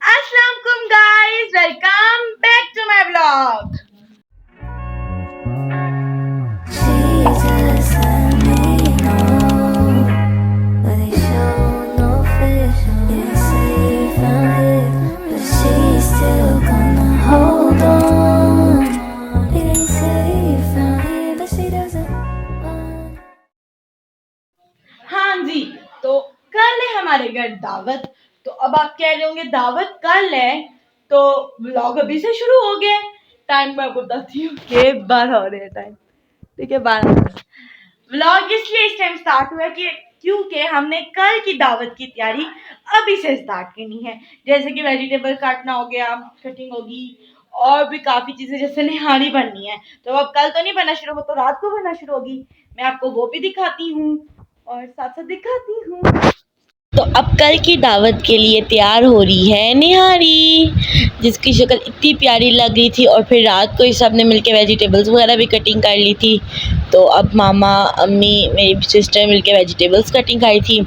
Assalamualaikum guys, welcome back to my vlog. Jesus, let me know, but they show no fish. They say you found it, but she's still gonna hold on. They say you found it, but she doesn't want. हाँ जी, तो कल है हमारे घर दावत। तो अब आप कह रहे होंगे दावत कल है तो व्लॉग अभी से शुरू हो गया। टाइम मैं आपको बताती हूँ कि 12 हो रहे हैं टाइम, ठीक है 12। व्लॉग इसलिए इस टाइम स्टार्ट हुआ कि क्योंकि हमने कल की दावत की तैयारी अभी से स्टार्ट करनी है। जैसे कि वेजिटेबल काटना हो गया, कटिंग होगी और भी काफी चीजें, जैसे निहारी बननी है। तो अब कल तो नहीं बनना शुरू, वो तो रात को बनना शुरू होगी। मैं आपको वो भी दिखाती हूँ और साथ साथ दिखाती हूँ। तो अब कल की दावत के लिए तैयार हो रही है निहारी, जिसकी शक्ल इतनी प्यारी लग रही थी। और फिर रात को ही सब ने मिलके वेजिटेबल्स वगैरह भी कटिंग कर ली थी। तो अब मामा, अम्मी, मेरी सिस्टर मिलके वेजिटेबल्स कटिंग करी थी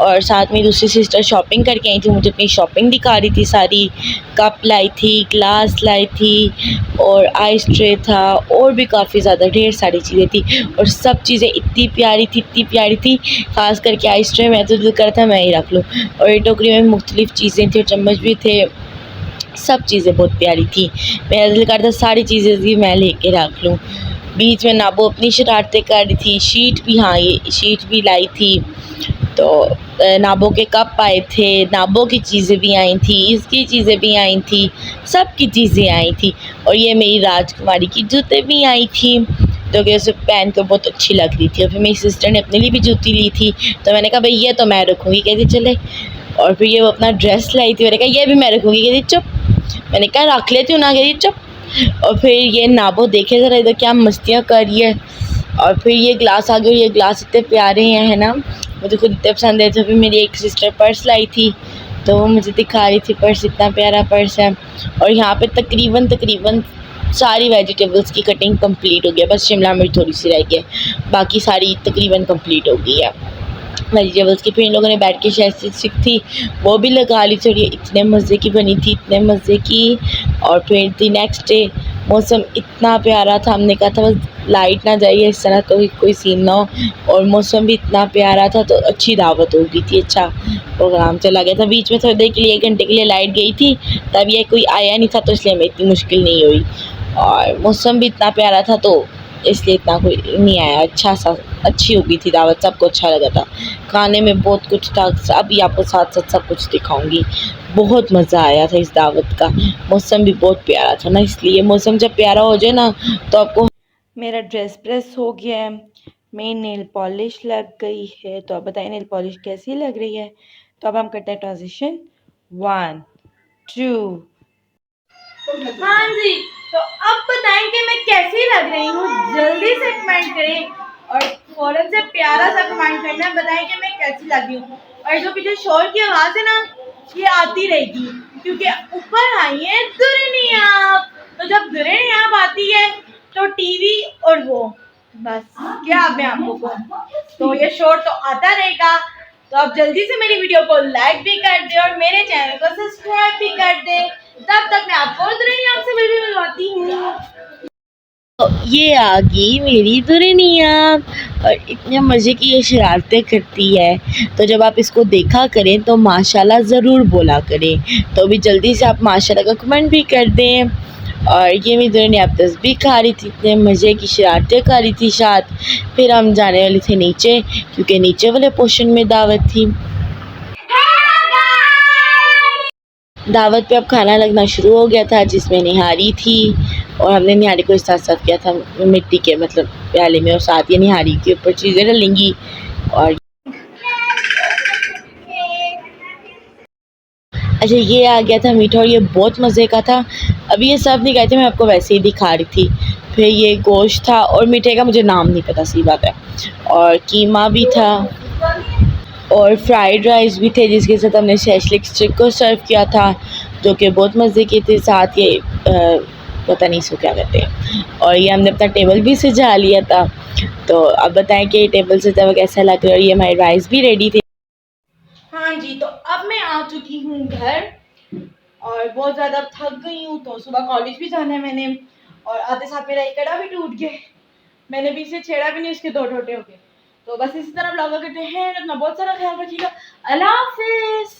और साथ में दूसरी सिस्टर शॉपिंग करके आई थी। मुझे अपनी शॉपिंग दिखा रही थी सारी। कप लाई थी, ग्लास लाई थी और आइस ट्रे था और भी काफ़ी ज़्यादा ढेर सारी चीज़ें थी। और सब चीज़ें इतनी प्यारी थी। ख़ास करके आइस ट्रे में तो दिल करता था मैं ही रख लूँ। और ये टोकरी में मुख्तलिफ़ चीज़ें थी और चम्मच भी थे, सब चीज़ें बहुत प्यारी थी। मेरा दिल करता सारी चीज़ें भी मैं लेके रख लूँ। बीच में नाबो अपनी शरारतें कर रही थी। शीट भी, हाँ ये शीट भी लाई थी। तो नाबो के कप आए थे, नाबो की चीज़ें भी आई थी, इसकी चीज़ें भी आई थी, सब की चीज़ें आई थी। और ये मेरी राजकुमारी की जूते भी आई थी, तो कि उसे पहन कर बहुत अच्छी लग रही थी। और फिर मेरी सिस्टर ने अपने लिए भी जूती ली थी, तो मैंने कहा भाई ये तो मैं रखूँगी, कहती चले। और फिर ये वो अपना ड्रेस लाई थी, मैंने कहा ये भी मैं रखूँगी, कहती चुप। मैंने कहा रख लेती हूँ ना, कहती चुप। और फिर ये नाबो देखे ज़रा इधर क्या मस्तियाँ कर रही है। और फिर ये ग्लास आ गए और ये ग्लास इतने प्यारे हैं, है ना, मुझे खुद इतने पसंद है। तो फिर मेरी एक सिस्टर पर्स लाई थी, तो वो मुझे दिखा रही थी पर्स, इतना प्यारा पर्स है। और यहाँ पे तकरीबन सारी वेजिटेबल्स की कटिंग कंप्लीट हो गया, बस शिमला मिर्च थोड़ी सी रह गई है, बाकी सारी तकरीबन कंप्लीट हो गई है वेजिटेबल्स की। फिर इन लोगों ने बैठ के शायद स्टिक थी वो भी लगा ली थी और ये इतने मज़े की बनी थी, इतने मज़े की। और फिर दी नेक्स्ट डे मौसम इतना प्यारा था, हमने कहा था बस लाइट ना जाइए इस तरह तो कोई सीन ना हो। और मौसम भी इतना प्यारा था, तो अच्छी दावत हो गई थी, अच्छा प्रोग्राम चला गया था। बीच में थोड़ी देर के लिए 1 घंटे के लिए लाइट गई थी, तब ये कोई आया नहीं था, तो इसलिए हमें इतनी मुश्किल नहीं हुई। और मौसम भी इतना प्यारा था तो इसलिए इतना कोई नहीं आया, अच्छी हो गई थी दावत, सबको अच्छा लगा था। खाने में बहुत कुछ था, अभी आपको साथ साथ सब कुछ दिखाऊंगी। बहुत मज़ा आया था इस दावत का, मौसम भी बहुत प्यारा था ना, इसलिए मौसम जब प्यारा हो जाए ना तो आपको। मेरा ड्रेस प्रेस हो गया है, मेरी नेल पॉलिश लग गई है। तो आप बताइए नेल पॉलिश कैसी लग रही है। तो अब हम करते हैं ट्रांजिशन 1 2। हाँ जी, तो अब बताएं कि मैं कैसी लग रही हूँ, जल्दी से कमेंट करें और फौरन से प्यारा सा कमेंट करना, बताएं कि मैं कैसी लग रही हूँ। और जो पीछे शोर की आवाज़ है ना, ये आती रहेगी क्योंकि ऊपर आई है दुल्हनिया। तो जब दुल्हनिया आती है तो टीवी और वो, बस क्या मैं आपको कहूँ, तो ये शोर तो आता रहेगा। तो आप जल्दी से मेरी वीडियो को लाइक भी कर दे और मेरे चैनल को सब्सक्राइब भी कर दे। तब तक मैं आपको दुल्हनिया से मिलवाती हूँ। तो ये आ गई मेरी दुल्हनिया और इतने मज़े की ये शरारतें करती है। तो जब आप इसको देखा करें तो माशाल्लाह ज़रूर बोला करें। तो अभी जल्दी से आप माशाल्लाह का कमेंट भी कर दें। और ये मेरी दुल्हनिया अब तस्बीह खा रही थी, इतने मज़े की शरारतें कर रही थी साथ। फिर हम जाने वाले थे नीचे, क्योंकि नीचे वाले पोर्शन में दावत थी। दावत पे अब खाना लगना शुरू हो गया था, जिसमें निहारी थी और हमने निहारी को इस साथ साथ किया था मिट्टी के मतलब प्याले में, और साथ ही निहारी के ऊपर चीज़ें डलेंगी। और अच्छा ये आ गया था मीठा और ये बहुत मज़े का था। अभी ये सब नहीं खाए थे, मैं आपको वैसे ही दिखा रही थी। फिर ये गोश्त था और मीठे का मुझे नाम नहीं पता, सी बात है। और कीमा भी था और फ्राइड राइस भी थे, जिसके साथ हमने शैशलिक स्टिक को सर्व किया था, जो कि बहुत मज़े के थे। साथ ये पता नहीं इसको क्या कहते हैं। और ये हमने अपना टेबल भी सजा लिया था। तो अब बताएं कि टेबल सजा हुआ कैसा लग रहा है। और ये हमारे राइस भी रेडी थे। हाँ जी, तो अब मैं आ चुकी हूँ घर और बहुत ज़्यादा थक गई हूँ, तो सुबह कॉलेज भी जाना है मैंने, और आते साथ मेरा एक कड़ा भी टूट गया, मैंने भी इसे छेड़ा भी नहीं, उसके 2 टोटे हो गए। तो बस इसी तरह ब्लॉग करते हैं, अपना बहुत सारा ख्याल रखिएगा। अल्लाह हाफिज़।